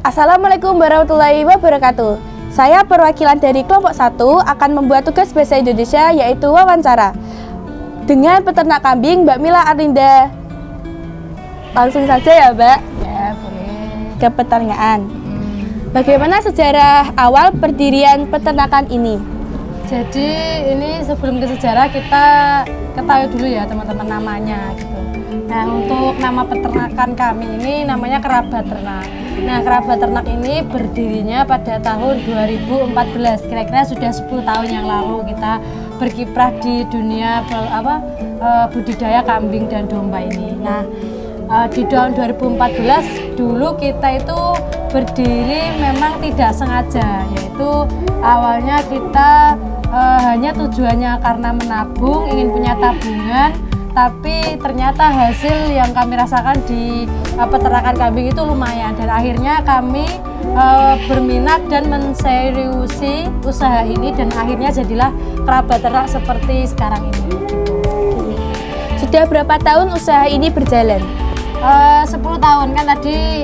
Assalamualaikum warahmatullahi wabarakatuh. Saya perwakilan dari kelompok 1 akan membuat tugas bahasa Indonesia yaitu wawancara dengan peternak kambing Mbak Mila Arlinda. Langsung saja ya Mbak. Ya boleh. Ke pertanyaan. Bagaimana sejarah awal pendirian peternakan ini? Jadi ini sebelum ke sejarah kita ketahui dulu ya teman-teman namanya gitu. Nah untuk nama peternakan kami ini namanya Kerabat Ternak. Nah Kerabat Ternak ini berdirinya pada tahun 2014. Kira-kira sudah 10 tahun yang lalu kita berkiprah di dunia budidaya kambing dan domba ini. Nah di tahun 2014 dulu kita itu berdiri memang tidak sengaja, yaitu awalnya kita hanya tujuannya karena menabung, ingin punya tabungan, tapi ternyata hasil yang kami rasakan di peternakan kambing itu lumayan, dan akhirnya kami berminat dan menseriusi usaha ini, dan akhirnya jadilah Kerabat Ternak seperti sekarang ini. Sudah berapa tahun usaha ini berjalan? 10 tahun kan tadi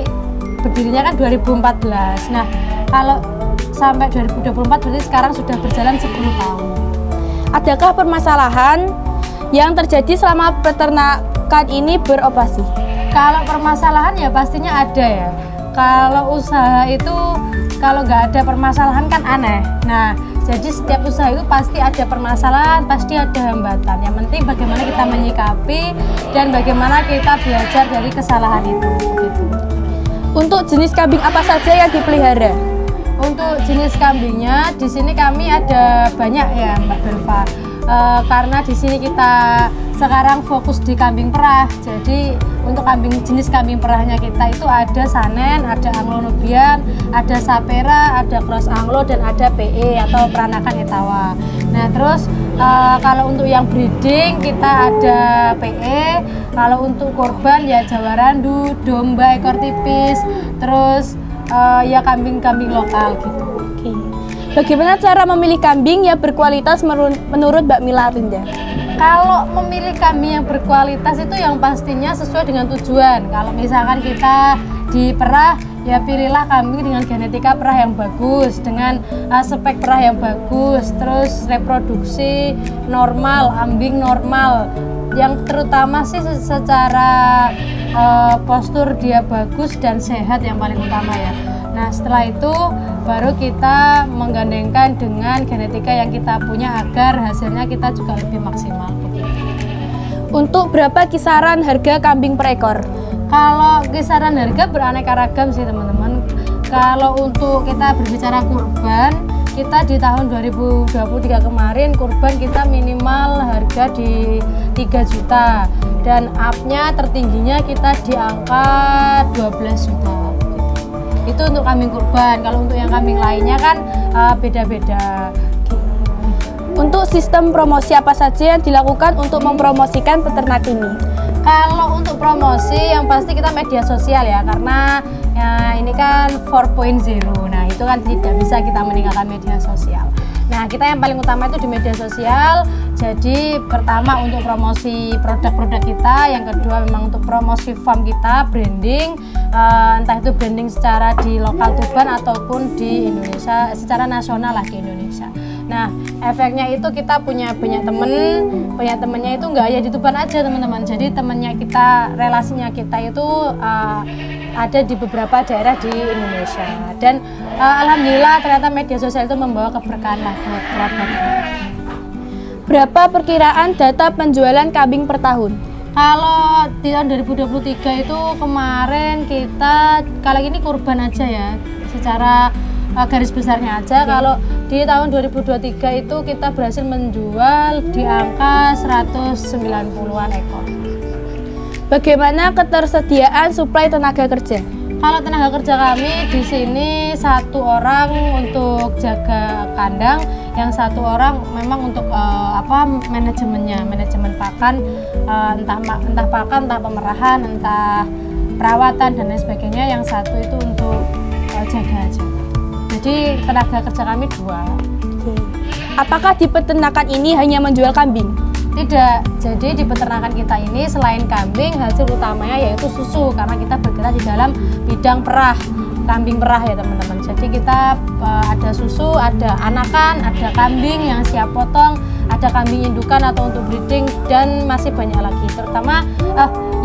berdirinya kan 2014. Nah kalau sampai 2024 berarti sekarang sudah berjalan 10 tahun. Adakah permasalahan yang terjadi selama peternakan ini beroperasi? Kalau permasalahan ya pastinya ada ya. Kalau usaha itu kalau nggak ada permasalahan kan aneh. Nah jadi setiap usaha itu pasti ada permasalahan, pasti ada hambatan. Yang penting bagaimana kita menyikapi dan bagaimana kita belajar dari kesalahan itu. Begitu. Untuk jenis kambing apa saja yang dipelihara? Untuk jenis kambingnya di sini kami ada banyak ya Mbak Belva. Karena di sini kita sekarang fokus di kambing perah. Jadi untuk jenis kambing perahnya kita itu ada Sanen, ada Anglo Nubian, ada Sapera, ada Cross Anglo, dan ada PE atau peranakan Etawa. Nah terus kalau untuk yang breeding kita ada PE. Kalau untuk korban ya Jawa Randu, domba ekor tipis, terus ya kambing-kambing lokal gitu. Oke. Bagaimana cara memilih kambing yang berkualitas menurut Mbak Mila Arlinda? Kalau memilih kambing yang berkualitas itu yang pastinya sesuai dengan tujuan. Kalau misalkan kita di perah, ya pilihlah kambing dengan genetika perah yang bagus, dengan spek perah yang bagus, terus reproduksi normal, ambing normal. Yang terutama sih secara postur dia bagus dan sehat yang paling utama ya. Nah setelah itu baru kita menggandengkan dengan genetika yang kita punya agar hasilnya kita juga lebih maksimal. Untuk berapa kisaran harga kambing per ekor? Kalau kisaran harga beraneka ragam sih teman-teman. Kalau untuk kita berbicara kurban, kita di tahun 2023 kemarin kurban kita minimal harga di 3 juta dan up-nya tertingginya kita di angka 12 juta. Itu untuk kambing kurban. Kalau untuk yang kambing lainnya kan beda-beda. Untuk sistem promosi apa saja yang dilakukan untuk mempromosikan peternak ini? Kalau untuk promosi yang pasti kita media sosial ya, karena ya, ini kan 4.0. Nah itu kan tidak bisa kita meninggalkan media sosial. Nah kita yang paling utama itu di media sosial. Jadi pertama untuk promosi produk-produk kita, yang kedua memang untuk promosi farm kita, branding, entah itu branding secara di lokal Tuban ataupun di Indonesia, secara nasional lah di Indonesia. Nah efeknya itu kita punya banyak temennya itu nggak hanya di Tuban aja teman-teman. Jadi temennya kita, relasinya kita itu ada di beberapa daerah di Indonesia. Dan alhamdulillah ternyata media sosial itu membawa keberkahan lah buat kerabat. Berapa perkiraan data penjualan kambing per tahun? Kalau di tahun 2023 itu kemarin kita, kali ini kurban aja ya, secara garis besarnya aja. Kalau di tahun 2023 itu kita berhasil menjual di angka 190-an ekor. Bagaimana ketersediaan suplai tenaga kerja? Kalau tenaga kerja kami di sini 1 orang untuk jaga kandang, yang 1 orang memang untuk manajemen pakan, entah pakan, entah pemerahan, entah perawatan dan lain sebagainya. Yang 1 itu untuk jaga aja. Jadi tenaga kerja kami 2. Apakah di peternakan ini hanya menjual kambing? Tidak. Jadi di peternakan kita ini selain kambing, hasil utamanya yaitu susu karena kita bergerak di dalam bidang perah, kambing perah ya teman-teman. Jadi kita ada susu, ada anakan, ada kambing yang siap potong, ada kambing indukan atau untuk breeding dan masih banyak lagi. Terutama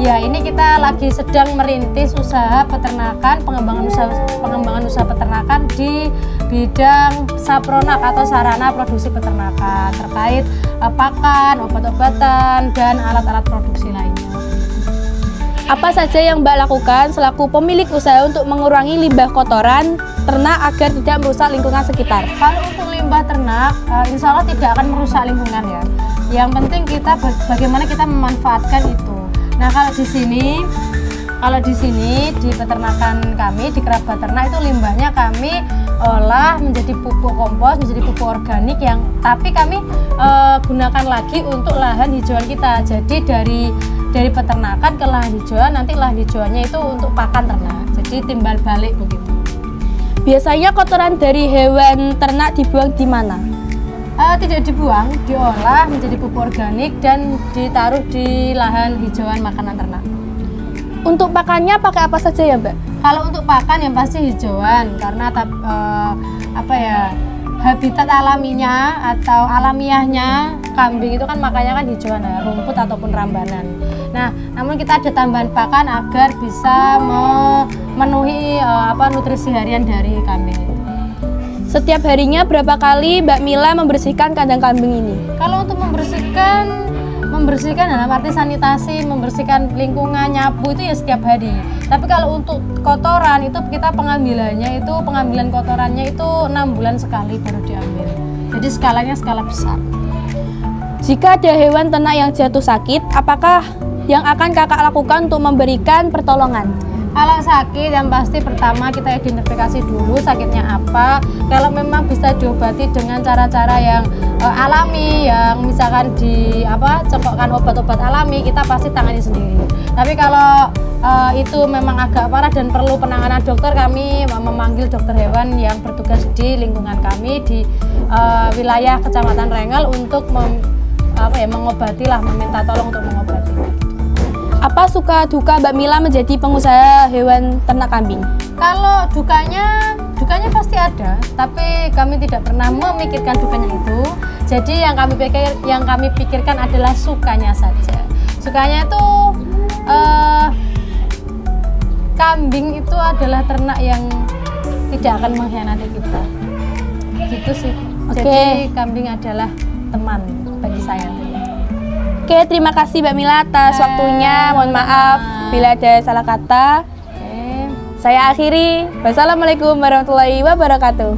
ya ini kita lagi sedang merintis usaha peternakan, pengembangan usaha peternakan di bidang sapronak atau sarana produksi peternakan terkait pakan, obat-obatan dan alat-alat produksi lainnya. Apa saja yang Mbak lakukan selaku pemilik usaha untuk mengurangi limbah kotoran ternak agar tidak merusak lingkungan sekitar? Kalau untuk limbah ternak, insya Allah tidak akan merusak lingkungan ya. Yang penting kita bagaimana kita memanfaatkan itu. Nah kalau di sini di peternakan kami di kerabat ternak itu limbahnya kami olah menjadi pupuk kompos, menjadi pupuk organik yang tapi kami gunakan lagi untuk lahan hijauan kita. Jadi dari peternakan ke lahan hijauan, nanti lahan hijauannya itu untuk pakan ternak. Jadi timbal balik begitu. Biasanya kotoran dari hewan ternak dibuang di mana? Tidak dibuang, diolah menjadi pupuk organik dan ditaruh di lahan hijauan makanan ternak. Untuk pakannya pakai apa saja ya Mbak? Kalau untuk pakan yang pasti hijauan karena habitat alaminya atau alamiahnya kambing itu kan makanya kan hijauan ya, rumput ataupun rambanan. Nah, namun kita ada tambahan pakan agar bisa memenuhi nutrisi harian dari kambing itu. Setiap harinya berapa kali Mbak Mila membersihkan kandang kambing ini? Kalau untuk membersihkan dalam arti sanitasi, membersihkan lingkungan, nyapu itu ya setiap hari. Tapi kalau untuk kotoran itu kita pengambilan kotorannya itu 6 bulan sekali baru diambil. Jadi skalanya skala besar. Jika ada hewan ternak yang jatuh sakit, apakah yang akan kakak lakukan untuk memberikan pertolongan? Kalau sakit yang pasti pertama kita identifikasi dulu sakitnya apa. Kalau memang bisa diobati dengan cara-cara yang alami, yang misalkan cekokkan obat-obat alami, kita pasti tangani sendiri. Tapi kalau itu memang agak parah dan perlu penanganan dokter, kami memanggil dokter hewan yang bertugas di lingkungan kami di wilayah Kecamatan Rengel untuk mengobati lah, meminta tolong untuk mengobati. Apa suka duka Mbak Mila menjadi pengusaha hewan ternak kambing? Kalau dukanya pasti ada, tapi kami tidak pernah memikirkan dukanya itu. Jadi yang kami pikirkan adalah sukanya saja. Sukanya itu kambing itu adalah ternak yang tidak akan mengkhianati kita. Gitu sih. Oke. Jadi kambing adalah teman bagi saya. Oke, terima kasih Mbak Mila atas waktunya. Mohon maaf bila ada salah kata. Saya akhiri. Wassalamualaikum warahmatullahi wabarakatuh.